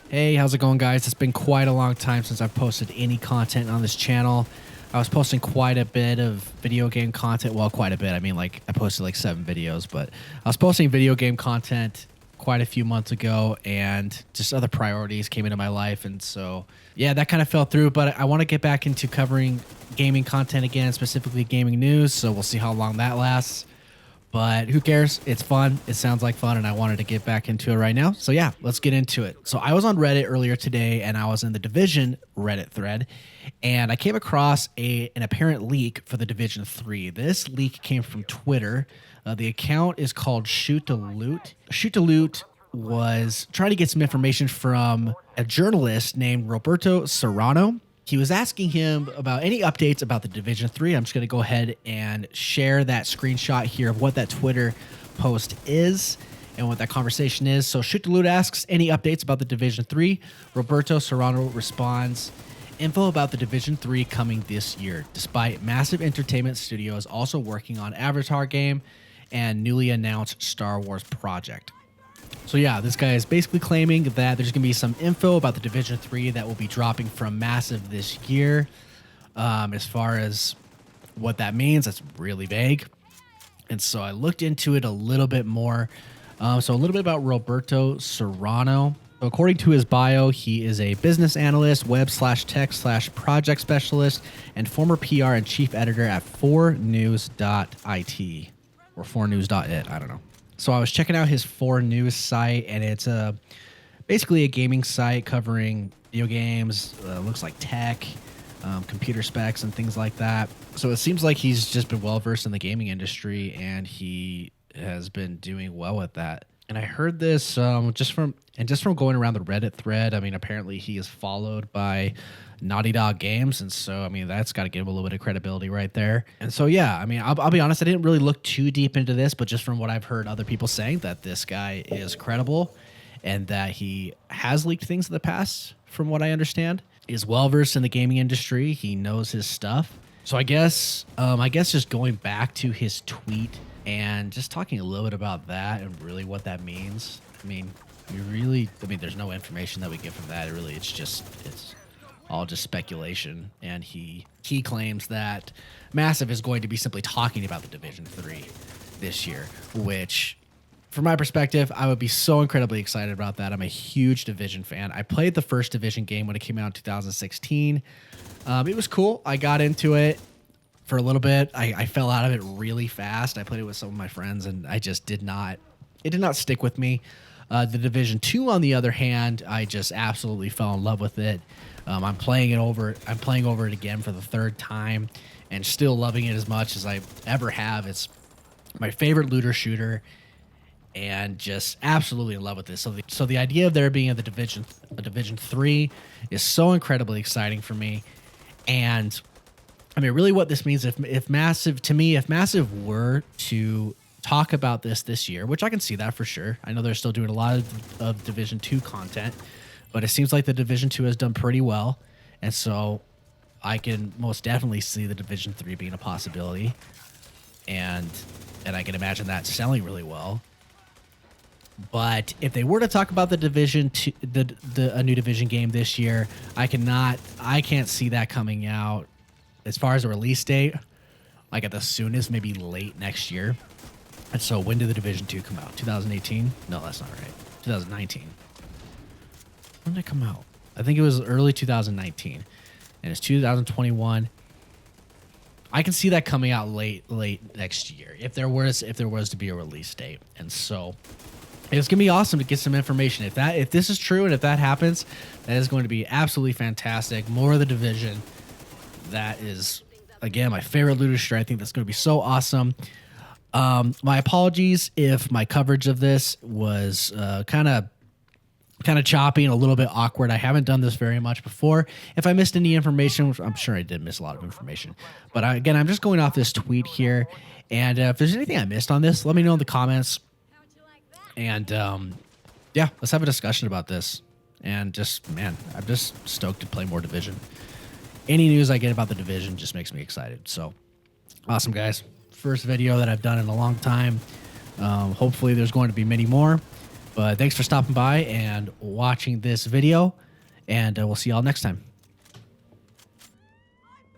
Hey, how's it going, guys? It's been quite a long time since I've posted any content on this channel. I was posting quite a bit of video game content. Well, quite a bit. I mean, like, I posted like 7 videos, but I was posting video game content quite a few months ago, and just other priorities came into my life. And so, yeah, that kind of fell through, but I want to get back into covering gaming content again, specifically gaming news. So we'll see how long that lasts. But who cares? It's fun. It sounds like fun, and I wanted to get back into it right now. So yeah, let's get into it. So I was on Reddit earlier today, and I was in the Division Reddit thread, and I came across an apparent leak for the Division 3. This leak came from Twitter. The account is called Shoot to Loot. Shoot to Loot was trying to get some information from a journalist named Roberto Serrano. He was asking him about any updates about the Division 3. I'm just going to go ahead and share that screenshot here of what that Twitter post is and what that conversation is. So Shoot to Loot asks any updates about the Division 3. Roberto Serrano responds, info about the Division 3 coming this year, despite Massive Entertainment Studios also working on Avatar game and newly announced Star Wars project. So yeah, this guy is basically claiming that there's going to be some info about the Division 3 that will be dropping from Massive this year. As far as what that means, that's really vague. And so I looked into it a little bit more. So a little bit about Roberto Serrano. So according to his bio, he is a business analyst, web/tech/project specialist, and former PR and chief editor at 4news.it or 4news.it. I don't know. So I was checking out his 4News site, and it's basically a gaming site covering video games, looks like tech, computer specs, and things like that. So it seems like he's just been well-versed in the gaming industry, and he has been doing well with that. And I heard this just from going around the Reddit thread. I mean, apparently he is followed by Naughty Dog Games, and so I mean that's got to give him a little bit of credibility right there. And so yeah, I mean I'll be honest, I didn't really look too deep into this, but just from what I've heard other people saying, that this guy is credible and that he has leaked things in the past, from what I understand, is well versed in the gaming industry. He knows his stuff. So I guess just going back to his tweet and just talking a little bit about that and really what that means. I mean, there's no information that we get from that. It's all just speculation. And he claims that Massive is going to be simply talking about the Division 3 this year, which from my perspective, I would be so incredibly excited about that. I'm a huge Division fan. I played the first Division game when it came out in 2016. It was cool. I got into it for a little bit. I fell out of it really fast. I played it with some of my friends, and it did not stick with me. The Division 2, on the other hand, I just absolutely fell in love with it. I'm playing over it again for the 3rd time and still loving it as much as I ever have. It's my favorite looter shooter and just absolutely in love with this. So the idea of there being a Division 3 is so incredibly exciting for me. And I mean, really what this means, if Massive were to talk about this year, which I can see that for sure. I know they're still doing a lot of Division 2 content, but it seems like the Division 2 has done pretty well. And so I can most definitely see the Division 3 being a possibility. And I can imagine that selling really well. But if they were to talk about the Division 2, a new Division game this year, I can't see that coming out as far as a release date, like at the soonest, maybe late next year. And so when did the Division 2 come out? 2018? No, that's not right. 2019. When did it come out? I think it was early 2019. And it's 2021. I can see that coming out late next year if there was to be a release date. And so it's going to be awesome to get some information. If this is true and if that happens, that is going to be absolutely fantastic. More of the Division. That is, again, my favorite looter shooter. I think that's going to be so awesome. My apologies if my coverage of this was kind of choppy and a little bit awkward. I haven't done this very much before. If I missed any information, which I'm sure I did miss a lot of information. But again, I'm just going off this tweet here. And if there's anything I missed on this, let me know in the comments. And yeah, let's have a discussion about this. And I'm just stoked to play more Division. Any news I get about the Division just makes me excited. So awesome, guys. First video that I've done in a long time. Hopefully there's going to be many more. But thanks for stopping by and watching this video, and we'll see y'all next time.